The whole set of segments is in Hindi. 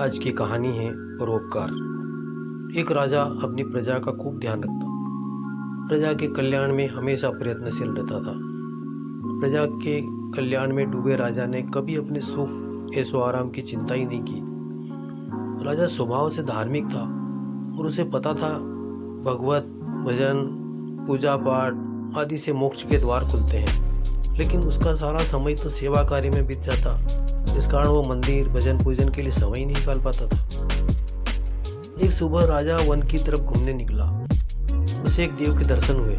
आज की कहानी है परोपकार। एक राजा अपनी प्रजा का खूब ध्यान रखता। प्रजा के कल्याण में हमेशा प्रयत्नशील रहता था। प्रजा के कल्याण में डूबे राजा ने कभी अपने सुख ऐशो आराम की चिंता ही नहीं की। राजा स्वभाव से धार्मिक था और उसे पता था भगवत भजन पूजा पाठ आदि से मोक्ष के द्वार खुलते हैं, लेकिन उसका सारा समय तो सेवा कार्य में बीत जाता। इस कारण वो मंदिर भजन पूजन के लिए समय ही नहीं निकाल पाता था। एक सुबह राजा वन की तरफ घूमने निकला। उसे एक देव के दर्शन हुए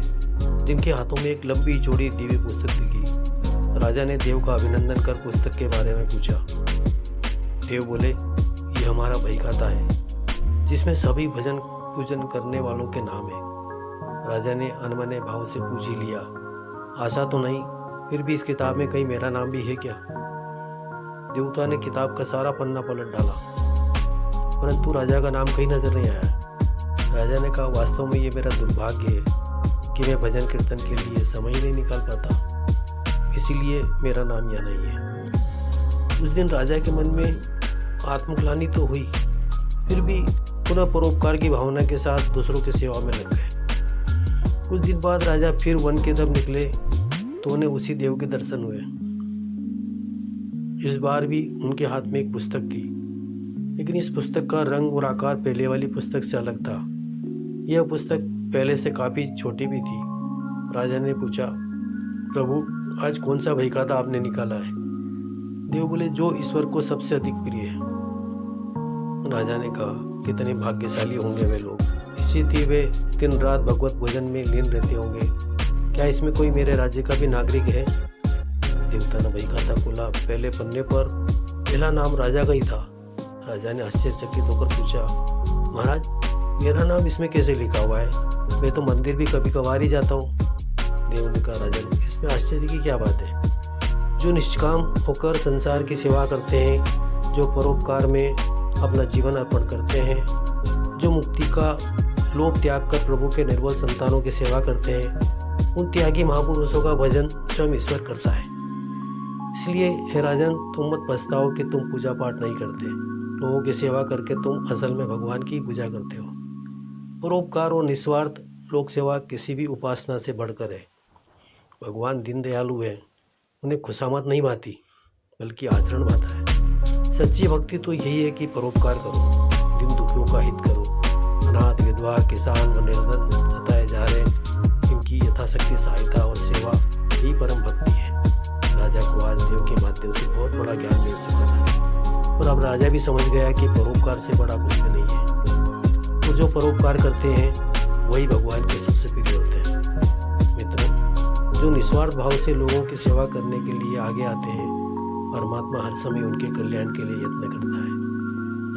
जिनके हाथों में एक लंबी चौड़ी दिव्य पुस्तक दिखी। राजा ने देव का अभिनंदन कर पुस्तक के बारे में पूछा। देव बोले, ये हमारा बही खाता है जिसमें सभी भजन पूजन करने वालों के नाम है। राजा ने अनमने भाव से पूछ ही लिया, आशा तो नहीं, फिर भी इस किताब में कहीं मेरा नाम भी है क्या? देवता ने किताब का सारा पन्ना पलट डाला, परंतु राजा का नाम कहीं नजर नहीं आया। राजा ने कहा, वास्तव में ये मेरा दुर्भाग्य है कि मैं भजन कीर्तन के लिए समय ही नहीं निकाल पाता, इसीलिए मेरा नाम यहाँ नहीं है। उस दिन राजा के मन में आत्मग्लानि तो हुई, फिर भी पुनः परोपकार की भावना के साथ दूसरों की सेवा में लग गए। कुछ दिन बाद राजा फिर वन की तरफ निकले तो उन्हें उसी देव के दर्शन हुए। इस बार भी उनके हाथ में एक पुस्तक थी, लेकिन इस पुस्तक का रंग और आकार पहले वाली पुस्तक से अलग था। यह पुस्तक पहले से काफ़ी छोटी भी थी। राजा ने पूछा, प्रभु, आज कौन सा बही खाता आपने निकाला है? देव बोले, जो ईश्वर को सबसे अधिक प्रिय है। राजा ने कहा, कितने भाग्यशाली होंगे वे लोग, इसी वे दिन रात भगवत भोजन में लीन रहते होंगे। क्या इसमें कोई मेरे राज्य का भी नागरिक है? देवता ने बही खाता खोला। पहले पन्ने पर पहला नाम राजा का ही था। राजा ने आश्चर्यचकित होकर पूछा, महाराज, मेरा नाम इसमें कैसे लिखा हुआ है? मैं तो मंदिर भी कभी कभार ही जाता हूँ। देव ने कहा, राजन, इसमें आश्चर्य की क्या बात है? जो निष्काम होकर संसार की सेवा करते हैं, जो परोपकार में अपना जीवन अर्पण करते हैं, जो मुक्ति का लोभ त्याग कर प्रभु के निर्बल संतानों की सेवा करते हैं, उन त्यागी महापुरुषों का भजन स्वयं ईश्वर करता है। इसलिए हे राजन, तुम मत पछताओ कि तुम पूजा पाठ नहीं करते। लोगों की सेवा करके तुम असल में भगवान की पूजा करते हो। परोपकार और निस्वार्थ लोक सेवा किसी भी उपासना से बढ़कर है। भगवान दीन दयालु है, उन्हें खुशामद नहीं भाती बल्कि आचरण भाता है। सच्ची भक्ति तो यही है कि परोपकार करो, दीन दुखियों का हित करो। अनाथ विधवा किसान व निर्धन सताए जा रहे, इनकी यथाशक्ति सहायता और सेवा यही परम भक्ति है। राजा को आज देव के माध्यम से बहुत बड़ा ज्ञान मिल चुका था और अब राजा भी समझ गया कि परोपकार से बड़ा कुछ भी नहीं है। तो जो परोपकार करते हैं वही भगवान के सबसे प्रिय होते हैं। मित्रों, जो निस्वार्थ भाव से लोगों की सेवा करने के लिए आगे आते हैं, परमात्मा हर समय उनके कल्याण के लिए यत्न करता है।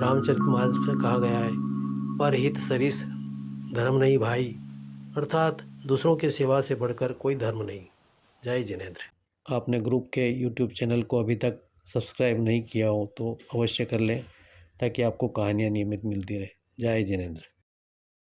रामचरितमानस में कहा गया है, परहित सरिस धर्म नहीं भाई, अर्थात दूसरों की सेवा से बढ़कर कोई धर्म नहीं। जय जिनेंद्र। आपने ग्रुप के यूट्यूब चैनल को अभी तक सब्सक्राइब नहीं किया हो तो अवश्य कर लें, ताकि आपको कहानियाँ नियमित मिलती रहे। जय जिनेंद्र।